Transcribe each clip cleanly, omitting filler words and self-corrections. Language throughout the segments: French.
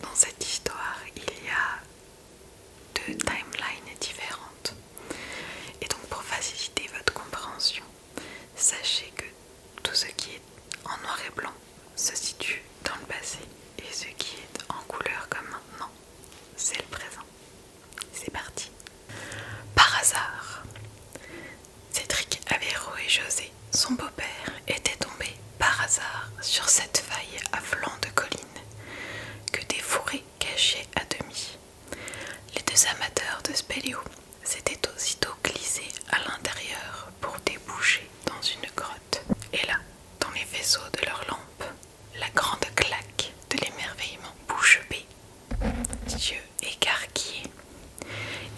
dans cette histoire, il y a deux timelines différentes. Et donc pour faciliter votre compréhension, sachez que tout ce qui est en noir et blanc se situe dans le passé et ce qui est en couleur comme maintenant, c'est le présent. C'est parti. Par hasard, Cédric, Avéro et José, son beau-père, étaient tombés par hasard sur cette faille à flanc de colline que des fourrés cachaient à demi. Les deux amateurs de spéléo s'étaient aussitôt glissés à l'intérieur pour déboucher dans une grotte. Et là, dans les vaisseaux de leurs lampes, la grande claque de l'émerveillement bouche bée, yeux écarquillés.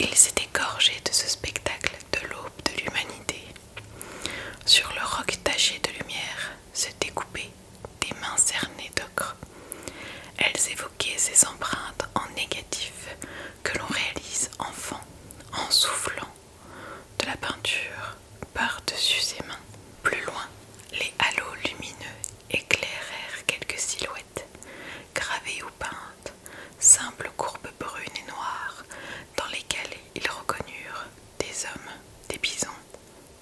Ils s'étaient gorgés de ce spectacle de l'aube de l'humanité. Sur le roc taché de lumière se découpaient des mains cernées d'ocre. Elles évoquaient ces empreintes en négatif que l'on réalise enfant en soufflant de la peinture par-dessus ses mains. Plus loin, les halos lumineux éclairèrent quelques silhouettes, gravées ou peintes, simples courbes brunes et noires, dans lesquelles ils reconnurent des hommes, des bisons,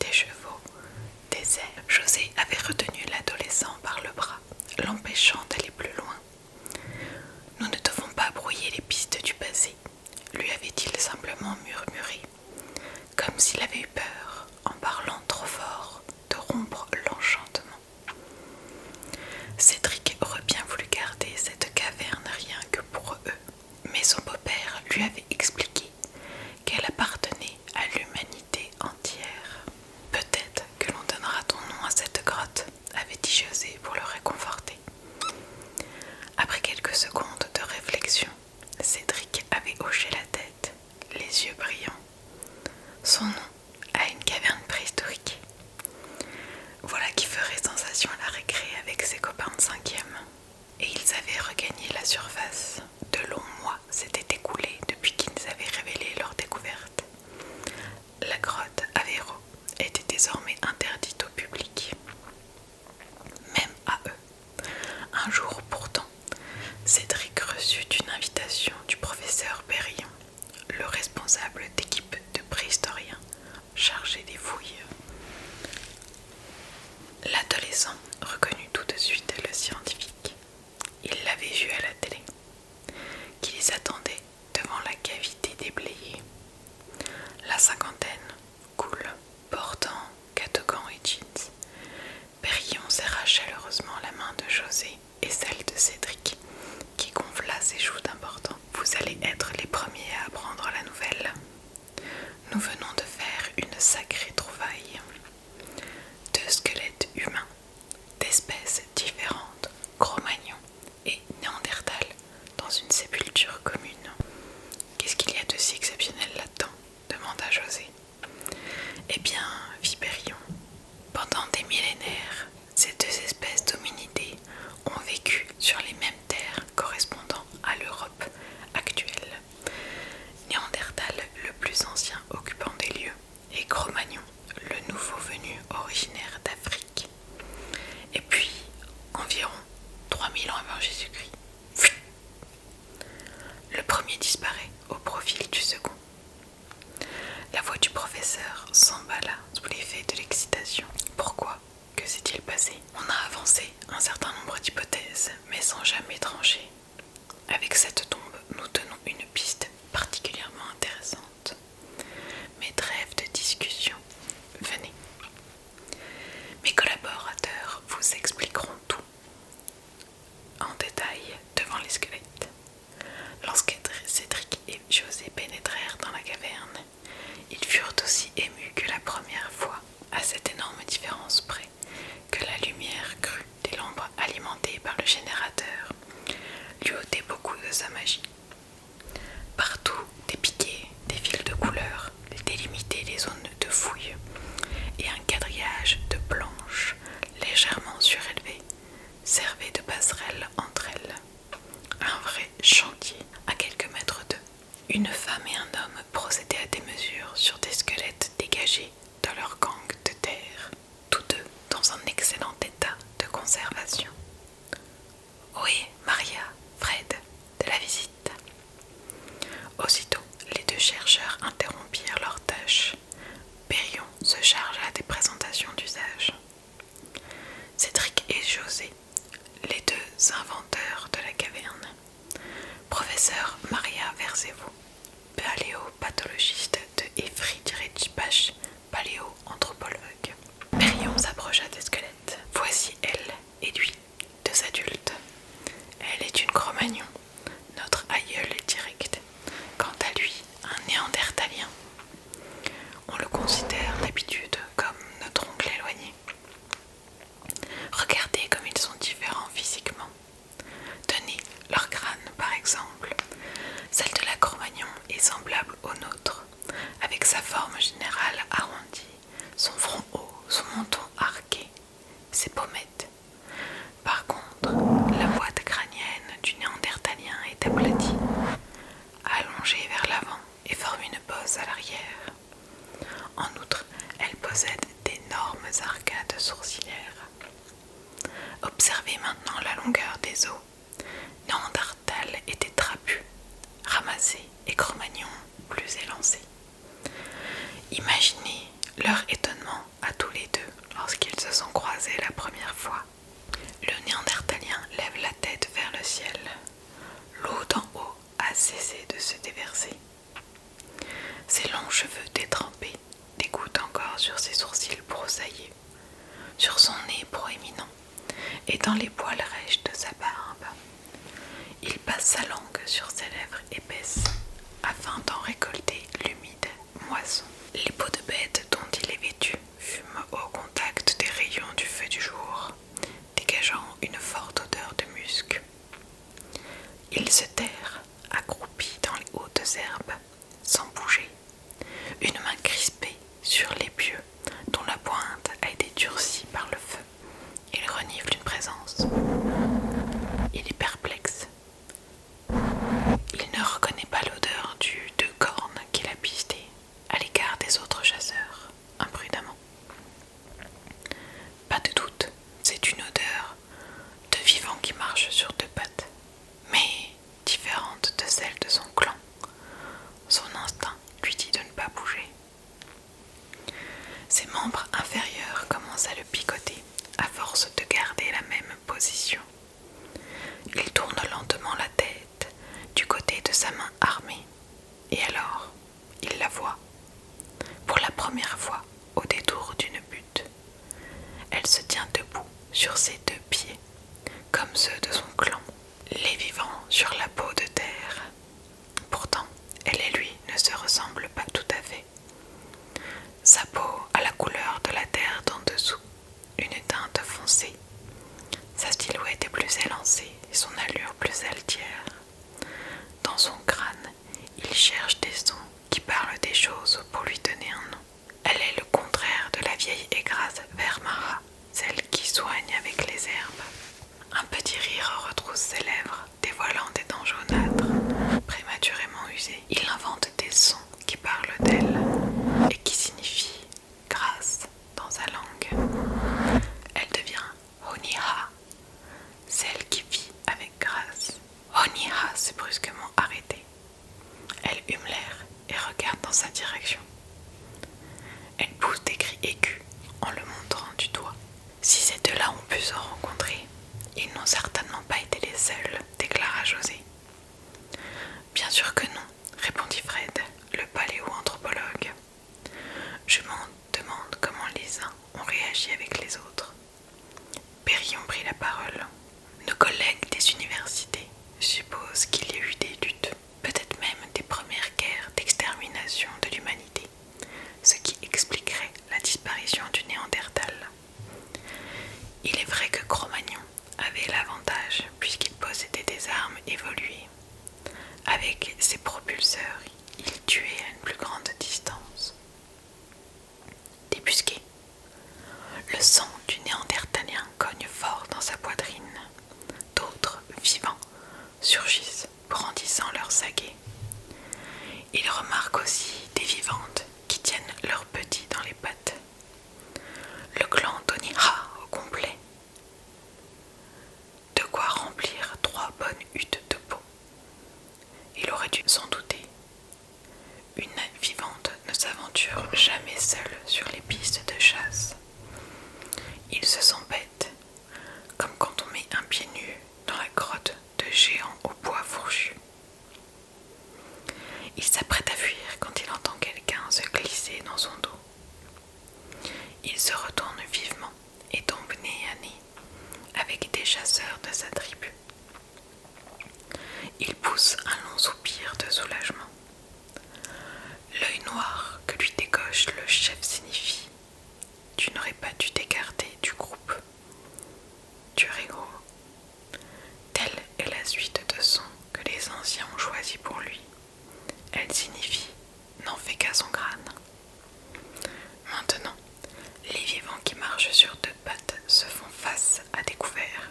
des chevaux, des ailes. José avait retenu l'adolescent par le bras, l'empêchant d'aller plus loin. « Nous ne devons pas brouiller les pistes du passé », lui avait-il simplement murmuré, comme s'il avait eu peur, en parlant trop fort, de rompre l'enchantement. Cédric aurait bien voulu garder cette caverne rien que pour eux, mais son beau-père lui avait expliqué qu'elle appartenait à l'humanité entière. « Peut-être que l'on donnera ton nom à cette grotte », avait dit José pour le réconforter. Après quelques secondes de réflexion, Cédric avait hoché la tête, les yeux brillants. Son nom à une caverne préhistorique. Voilà qui ferait sensation à la récré avec ses copains de 5e. Et ils avaient regagné la surface. De longs mois s'étaient écoulés depuis qu'ils avaient révélé leur découverte. La grotte Avéro était désormais interdite au public. Même à eux. Un jour pourtant, Cédric reçut une invitation du professeur Périllon, le responsable d'équipe de préhistoriens chargé des fouilles. L'adolescent reconnut tout de suite le scientifique. Il l'avait vu à la télé, qui les attendait devant la cavité déblayée. La cinquantaine, cool, portant catogan et jeans. Périllon serra chaleureusement la main de José et celle de Cédric, qui gonfla ses joues d'important. « Vous allez être les premiers à apprendre la nouvelle. Nous venons de faire une sacrée trouvaille. Deux squelettes humains, d'espèces différentes, Cro-Magnon et Néandertal, dans une sépulture commune. » « Qu'est-ce qu'il y a de si exceptionnel là-dedans ?» demanda José. « Eh bien, fit Périllon, pendant des millénaires, ces deux espèces d'hominidés ont vécu sur les mêmes terres correspondant à l'Europe actuelle. Néandertal, le plus ancien occupant des lieux, et Cro-Magnon, le nouveau venu originaire d'Afrique. Et puis, environ 3000 ans avant Jésus-Christ, le premier disparaît au profil du second. » La voix du professeur s'emballa sous l'effet de l'excitation. Pourquoi ? Que s'est-il passé ? On a avancé un certain nombre d'hypothèses, mais sans jamais trancher. Avec cette tombe, nous tenons une piste particulièrement intéressante. Mais trêve de discussion. Venez. Mes collaborateurs vous expliqueront tout en détail devant les squelettes. Lorsque Cédric et José pénétrèrent dans la caverne, ils furent aussi émus que la première fois, à cette énorme différence près que la lumière crue des lampes alimentées par le générateur lui ôtait beaucoup de sa magie. professeur Maria Verzevo, paléopathologiste de Évry-Bâche, paléoanthropologue. Périon s'approcha des squelettes. Voici elle et lui, deux adultes. Elle est une Cro-Magnon, notre aïeul direct. Quant à lui, un néandertalien. On le considère d'habitude comme notre oncle éloigné. Regardez comme ils sont différents physiquement. Tenez leur crâne par exemple. Celle de la Cro-Magnon est semblable au nôtre, avec sa forme générale arrondie, son front haut, son menton arqué, ses pommettes. Par contre, la boîte crânienne du néandertalien est aplatie, allongée vers l'avant et forme une bosse à l'arrière. En outre, elle possède d'énormes arcades sourcilières. Observez maintenant la longueur des os. Néandertal était trapu, ramassé et Cro-Magnon plus élancé. Imaginez leur étonnement à tous les deux lorsqu'ils se sont croisés la première fois. Le néandertalien lève la tête vers le ciel. L'eau d'en haut a cessé de se déverser. Ses longs cheveux détrempés dégoûtent encore sur ses sourcils broussaillés, sur son nez proéminent et dans les poils rêches de sa barbe. Il passe sa langue sur ses lèvres épaisses afin d'en récolter l'humide moisson. Les peaux de bête dont il est vêtu fument au contact des rayons du feu du jour, dégageant une forte odeur de musc. Il se terre, accroupi dans les hautes herbes, sans bouger, une main crispée sur l'épieu dont la pointe a été durcie par le feu. Il renifle une présence. Il est perplexe. Il ne reconnaît pas l'odeur du deux cornes qu'il a pisté à l'écart des autres chasseurs, imprudemment. Pas de doute, c'est une odeur de vivant qui marche sur deux pattes, mais différente de celle de son clan. Son instinct lui dit de ne pas bouger. Ses membres inférieurs commencent à le picoter à force de garder la même position. Il tourne lentement la tête du côté de sa main armée, et alors, il la voit. Pour la première fois, au détour d'une butte, elle se tient debout sur ses deux pieds, comme ceux de son clan, les vivants sur la peau de terre. Pourtant, elle et lui ne se ressemblent pas tout à fait. Sa peau a la couleur de la terre d'en dessous, une teinte foncée. Sa silhouette est plus élancée et son allure plus altière. Dans son crâne, il cherche des sons qui parlent des choses pour lui donner un nom. Elle est le contraire de la vieille et grasse Vermara, celle qui soigne avec les herbes. Un petit rire retrousse ses lèvres, dévoilant des dents jaunâtres, prématurément usées. Il invente des sons qui parlent d'elle et qui signifient grâce dans sa langue. Elle devient Honiha, celle qui vit avec grâce. Honiha s'est brusquement arrêtée. Elle hume l'air et regarde dans sa direction. Elle pousse des cris aigus en le montrant du doigt. Si ces deux-là ont pu se rencontrer, ils n'ont certainement pas été les seuls, déclara José. Bien sûr que non, répondit Fred, le paléoanthropologue. Je m'en demande comment les uns ont réagi avec les autres. Périon prit la parole. Nos collègues des universités supposent qu'il y a eu des luttes, peut-être même des premières guerres d'extermination de l'humanité, ce qui expliquerait la disparition du Néandertal. Il est vrai que Cro-Magnon avait l'avantage puisqu'il possédait des armes évoluées. Avec ses propulseurs, il tuait à une plus grande distance. Débusqué. Le sang du néandertalien cogne fort dans sa poitrine. D'autres, vivants, surgissent, brandissant leurs saguets. Il remarque aussi des vivantes qui tiennent leurs petits dans les pattes. Le clan Toniha au complet. De quoi remplir 3 bonnes huttes de peau. Il aurait dû s'en douter. Une vivante ne s'aventure jamais seule sur les pistes de chasse. Il se sent bête, comme quand on met un pied nu dans la grotte de géants au bois fourchu. Il s'apprête à fuir quand il entend quelqu'un se glisser dans son dos. Il se retourne vivement et tombe nez à nez avec des chasseurs de sa tribu. Il pousse un long soupir de soulagement. L'œil noir que lui décoche le chef signifie: tu n'aurais pas dû t'écarter du groupe. Turéo. Telle est la suite de son que les anciens ont choisi pour lui. Elle signifie: n'en fais qu'à son crâne. Maintenant, les vivants qui marchent sur deux pattes se font face à découvert.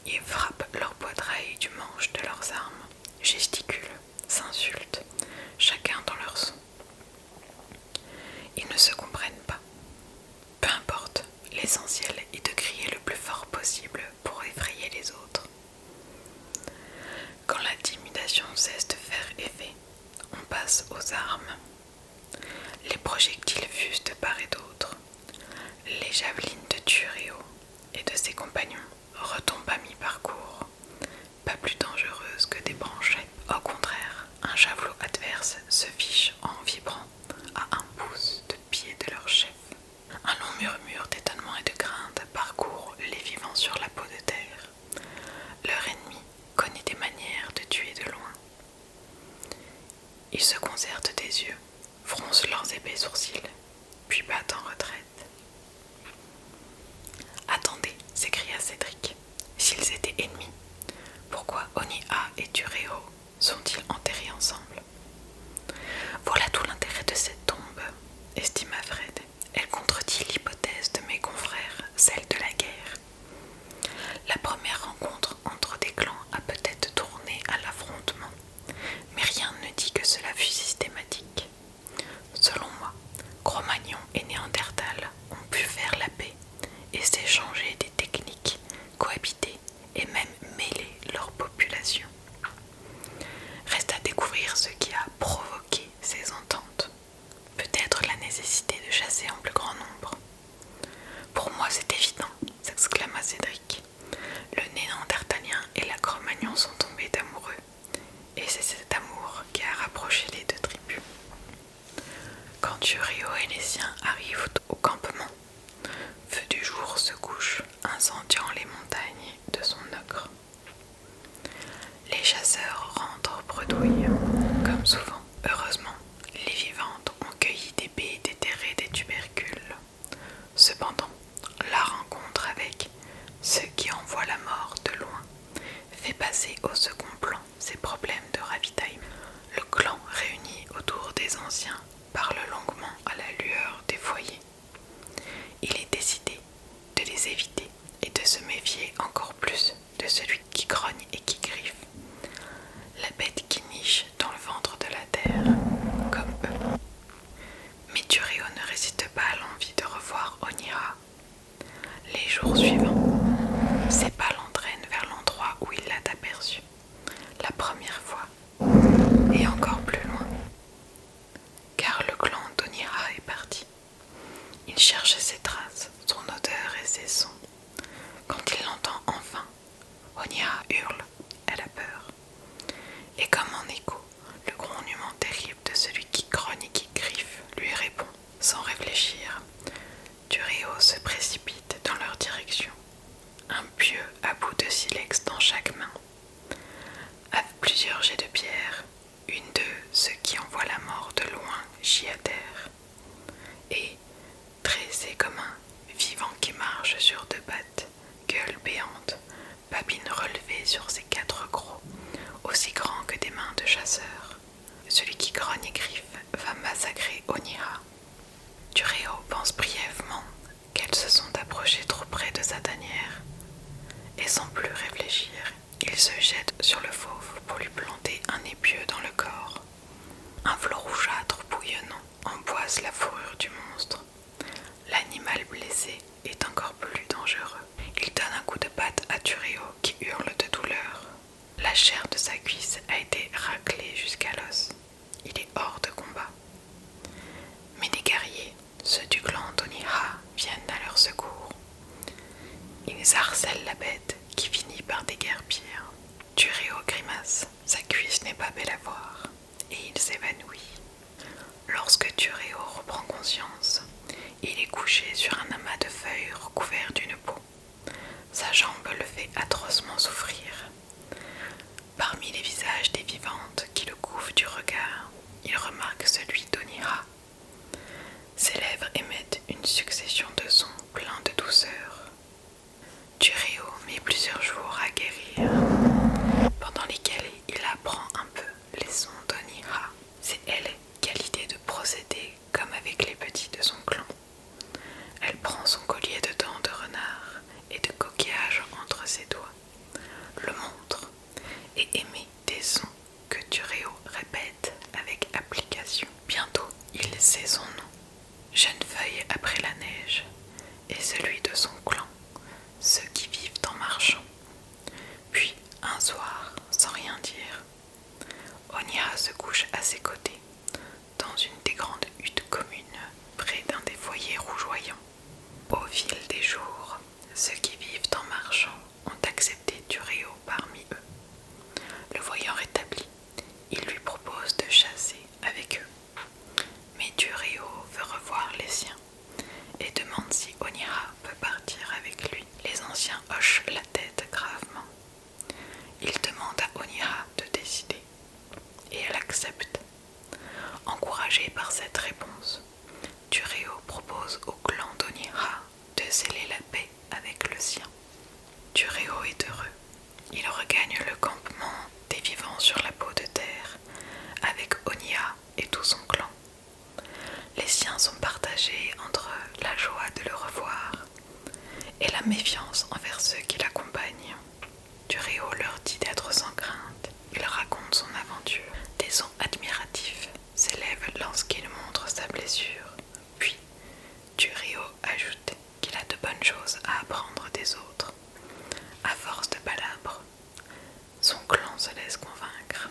Ils frappent leur poitrail du manche de leurs armes, gesticulent, s'insultent, chacun dans leur son. Ils ne se comprennent pas. Peu importe, l'essentiel est de crier le plus fort possible pour effrayer les autres. Quand l'intimidation cesse de faire effet, on passe aux armes. Les projectiles fusent de part et d'autre. Les javelines de Turéo et de ses compagnons retombent à mi-parcours, pas plus dangereuses que des branchettes. Au contraire, un javelot adverse se fiche en vibrant à un pouce de pied de leur chef. Un long murmure d'étonnement et de crainte parcourt les vivants sur la peau de terre. Leur ennemi connaît des manières de tuer de loin. Ils se concertent des yeux, froncent leurs épais sourcils, puis battent en retraite. Attendez, s'écria Cédric, s'ils étaient ennemis, pourquoi Onia et Turéo sont-ils enterrés ensemble? Voilà tout l'intérêt de cette tombe, estima Fred. Elle contredit l'hypothèse de mes confrères, celle de la guerre. La première rencontre entre des clans a peut-être tourné à l'affrontement, mais rien ne dit que cela fut systématique. Selon moi, Cro-Magnon et Néandertal ont pu faire la paix et s'échanger des techniques, cohabiter et même mêler leur population. Reste à découvrir ce qui a provoqué ces ententes. Peut-être la nécessité de chasser en plus grand nombre. Pour moi c'est évident, s'exclama Cédric. Le Néandertalien et la Cro-Magnon sont tombés amoureux, et c'est cet amour qui a rapproché les deux tribus. Quand Turéo et les siens arrivent au campement, feu du jour se couche, incendiant les montagnes de son ocre. Les chasseurs rentrent bredouilles, comme souvent. Heureusement, les vivantes ont cueilli des baies déterrées des tubercules. Cependant, la rencontre avec ceux qui envoient la mort de loin fait passer au second plan ses problèmes de ravitaillement. Le clan réuni autour des anciens parle longuement à la lueur des foyers. Il est décidé de les éviter et de se méfier encore plus de celui qui grogne et qui griffe, la bête qui niche dans le ventre de la terre, comme eux. Mais Turéo ne résiste pas à l'envie de revoir Onira. Les jours suivants, ses pas l'entraînent vers l'endroit où il l'a aperçu la première fois, et encore plus loin, car le clan d'Onira est parti. Il cherche ses traces, son odeur et ses sons. Quand il l'entend enfin, Onira hurle, elle a peur. Et comme en écho, le grognement terrible de celui qui grogne et qui griffe lui répond sans réfléchir. Turéo se précipite dans leur direction, un pieu à bout de silex dans chaque main. À plusieurs jets de pierre, une de ceux qui envoient la mort de loin gît à terre. Et, tressé comme un vivant qui marche sur deux pattes, gueule béante, babine relevée sur ses quatre crocs, aussi grands que des mains de chasseurs. Celui qui grogne et griffe va massacrer Onira. Turéo pense brièvement qu'elles se sont approchées trop près de sa tanière, et sans plus réfléchir, il se jette sur le fauve pour lui planter un épieu dans le corps. Un flot rougeâtre bouillonnant empoise la fourrure du monstre. L'animal blessé est encore plus dangereux. Il donne un coup de patte à Turéo qui hurle de douleur. La chair de sa cuisse a été raclée jusqu'à l'os. Il est hors de combat. Mais des guerriers, ceux du clan d'Onira, viennent à leur secours. Ils harcèlent la bête qui finit par déguerpir. Turéo grimace, sa cuisse n'est pas belle à voir. couché sur un amas de feuilles recouvert d'une peau. Sa jambe le fait atrocement souffrir. Parmi les visages des vivantes qui le couvrent du regard, il remarque celui d'Onira. Ses lèvres émettent une succession de sons pleins de douceur. Turéo met plusieurs jours à guérir, pendant lesquels il apprend un peu les sons d'Onira. C'est elle qui a l'idée de procéder comme avec les petits de son clan. Elle prend son collier de dents de renard et de coquillage entre ses doigts, le montre et émet des sons que Turéo répète avec application. Bientôt, il sait son nom, Jeune Feuille après la neige, et celui de son clan, ceux qui vivent en marchant. Puis, un soir, sans rien dire, Onira se couche à ses côtés, dans une des grandes huttes communes, près d'un des foyers rougeoyants. Au fil des jours, ceux qui vivent en marchant ont accepté Turéo parmi eux. Le voyant rétabli, il lui propose de chasser avec eux. Mais Turéo veut revoir les siens et demande si Onira peut partir avec lui. Les anciens hochent la tête gravement. Il demande à Onira de décider et elle accepte. Encouragé par cette réponse, Turéo propose au clan d'Onira de sceller la paix avec le sien. Turéo est heureux. Il regagne le campement des vivants sur la peau de terre avec Onia et tout son clan. Les siens sont partagés entre la joie de le revoir et la méfiance envers ceux qui l'accompagnent. Turéo leur dit d'être sans crainte. Il raconte son aventure. Des sons admiratifs s'élèvent lorsqu'il montre sa blessure. Puis, Turéo ajoute qu'il a de bonnes choses à apprendre des autres. À force de palabres, son clan se laisse convaincre.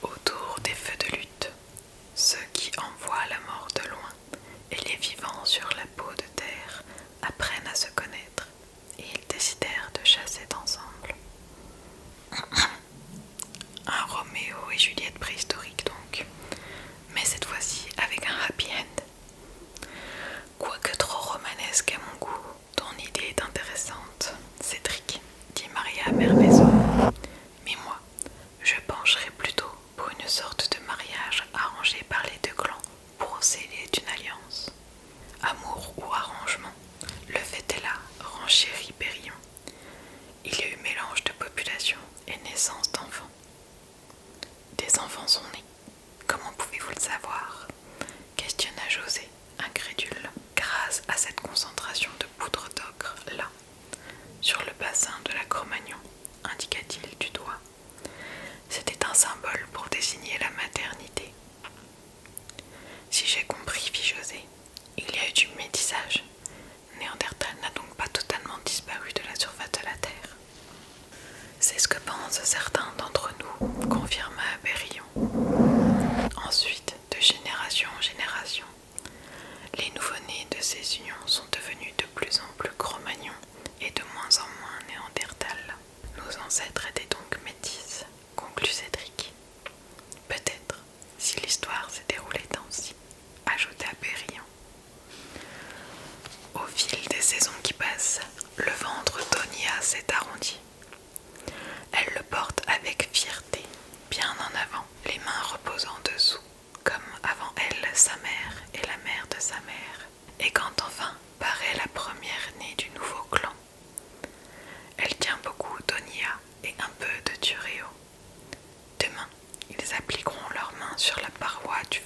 Autour des feux de lutte, ceux qui envoient la mort de loin et les vivants sur la peau de terre apprennent à se connaître et ils décidèrent de chasser ensemble. Un Roméo et Juliette préhistorique donc, mais cette fois-ci avec un happy end. Quoique trop romanesque à mon goût, ton idée est intéressante, Cédric, dit Maria Mervezo. Mais moi, je pencherais plutôt pour une sorte de mariage arrangé par les deux clans pour sceller une alliance. Amour ou arrangement, le fait est là, renchérit Périllon. Il y a eu mélange de population et naissance d'enfants. Des enfants sont nés. Comment pouvez-vous le savoir? Questionna José, incrédule. Grâce à cette concentration de poudre d'ocre là, sur le bassin de la Cro-Magnon, indiqua-t-il du doigt. C'était un symbole pour désigner la maternité. Si j'ai compris, fit José, il y a eu du métissage. Néandertal n'a donc pas totalement disparu de la surface de la Terre. C'est ce que pensent certains d'entre nous, confirma Périllon. Ensuite, de génération en génération, les nouveau-nés de ces unions sont devenus de plus en plus Cro-Magnons et de moins en moins Néandertal. Nos ancêtres étaient donc métis, conclut Cédric. Peut-être, si l'histoire s'est déroulée ainsi, ajouta Périllon. Au fil des saisons qui passent, le ventre d'Onia s'est arrondi. Elle le porte avec fierté, bien en avant, les mains reposant dessous, comme avant elle sa mère et la mère de sa mère. Et quand enfin paraît la première née du nouveau clan, elle tient beaucoup d'Onia et un peu de Turéo. Demain, ils appliqueront leurs mains sur la paroi du